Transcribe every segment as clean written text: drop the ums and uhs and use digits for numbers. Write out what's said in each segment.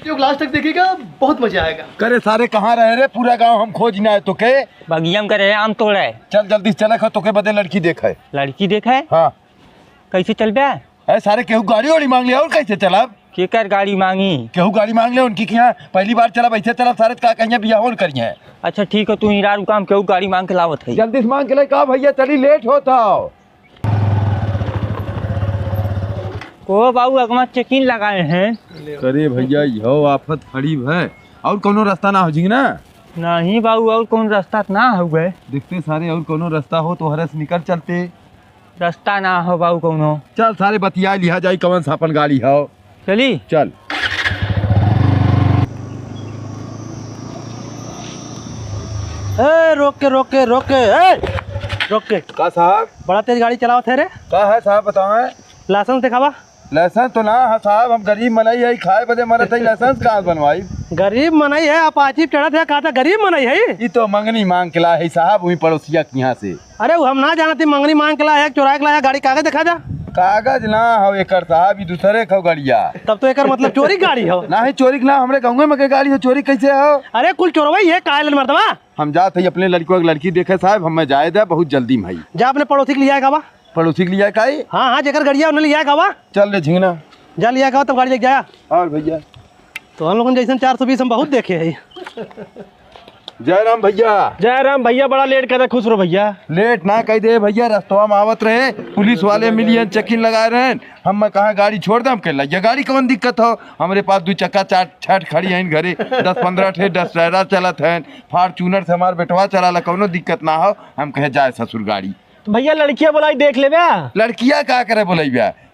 Video class तक देखिएगा, बहुत मजा आएगा। करे सारे कहाँ रहे रे, पूरा गांव हम खोज ना है तो के बगियम करे आम तोड़े। चल जल्दी चले खा तो के बदे लड़की देखे। लड़की देखे? हाँ कैसे चल बे? है सारे केहू गाड़ी वाड़ी मांग लिया और कैसे चला? केकर गाड़ी मांगी? केहू गाड़ी मांग ले उनकी यहाँ पहली बार चला वैसे चला सारे का कहीं बिया और करिए। अच्छा ठीक है, तू हीरा रुकाम केहू गाड़ी मांग के लावत है। जल्दी से मांग के ले कहा भैया चली लेट होता। ओ बाबू अगमा चेकिन लगाए हैं। करे भैया यो आफत खड़ी है और कोनो रास्ता ना हो जी ना? नहीं बाबू और कौन रास्ता ना हुए। देखते सारे और कोनो रास्ता हो तो हरस निकल चलते। रास्ता ना हो बाबू कौनो। चल सारे बतिया लिया जाए कौन सा अपन गाड़ी हो। चली चल रोक के रोक के का साहब बड़ा तेज गाड़ी चलाओ थे रे। का है साहब बताओ? लाइसेंस दिखावा। लाइसेंस तो ना है साहब, हम गरीब मनई है खाए बदे मरत है, लाइसेंस कहाँ बनवाई? गरीब मनई है, अपाची चढ़त है, कहा था गरीब मनई है। ये तो मंगनी मांग के ला है साहब वही पड़ोसिया के यहाँ से। अरे वो हम ना जानते, मंगनी मांग के लाया, चुराए के लाया, गाड़ी कागज दिखा जा। कागज ना हो एकर साहब, ये दूसरे खो गाड़िया। तब तो एकर मतलब चोरी गाड़ी हो। ना है चोरी ना, हमरे गाँव में के गाड़ी हो, चोरी कैसे हो? अरे कुल चोरवाई है, काहे मर्दवा। हम जाते अपने लड़कों की लड़की देखे साहब, हमें जाए दे बहुत जल्दी में। भाई जा अपने पड़ोसी के लिया गावा। पड़ोसी के लिए काई? हाँ हाँ जेकर गड़िया उन्हें लिया गावा। चल रे झिंगना जा लिया गावा तब गाड़ी लेके जाया। और भैया तो हम लोगों जैसे 420 हम बहुत देखे है। जय राम भैया। जय राम भैया, बड़ा लेट कर खुश रहो भैया। लेट ना कह दे भैया, रास्तवा में आवत रहे पुलिस वाले मिलियन चेकिंग लगाए रहे, हम कहाँ गाड़ी छोड़ दे हम ये गाड़ी कौन दिक्कत हो? हमारे पास 2 चक्का 4 छठ खड़ी है घरे, 10-15 ठे दशहरा चलत है, फॉर्चूनर से हमारे बेटवा चला कोनो दिक्कत ना हो, हम कहे जाए ससुर गाड़ी। तो भैया लड़कियां बोलाई देख ले बे। लड़कियां का करे बोले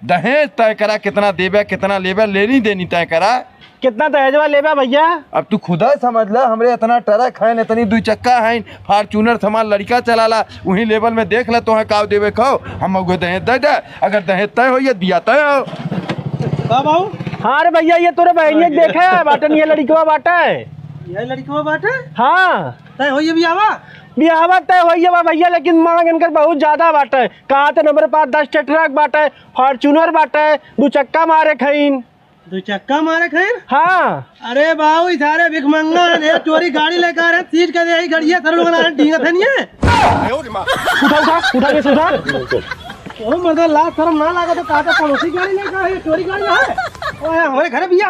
दहेज तय करा, कितना देबे कितना लेबे, लेनी देनी तय करा। कितना दहेजवा लेबे भैया? अब तू खुदा समझ ला, हमरे इतना ट्रक है, इतनी 2 चक्का है, फॉर्चूनर सामान लड़का चलाला, वही लेवल में देख ला तो है काव देवे खाओ, हम दहेज दे दे, अगर दहेज तय हो बिया तय हो। हाँ रे भैया, ये तोरे बहनिया देखा है बाटन, ये लड़कवा बाटा है। ये लड़कवा बाटा? हाँ तय हो बियावा। बियावा तय हो भैया, लेकिन मांग इनकर बहुत ज्यादा बाटा है। कहा थे नंबर पास 10 ट्रक बाटा है, फॉर्चूनर बाटा है, 2 चक्का मारे खईन। 2 चक्का मारे खईन? हाँ। अरे बाबू सारे भिखमंगा ने चोरी गाड़ी लेकर आ रहे, सीट कर दे गाड़िया सर लोग ढींगा थे नहीं। उठा के सुधा ओ मतलब लास्ट शर्म ना लगा तो कहा था पड़ोसी गाड़ी लेकर चोरी गाड़ी है। हमारे घर भी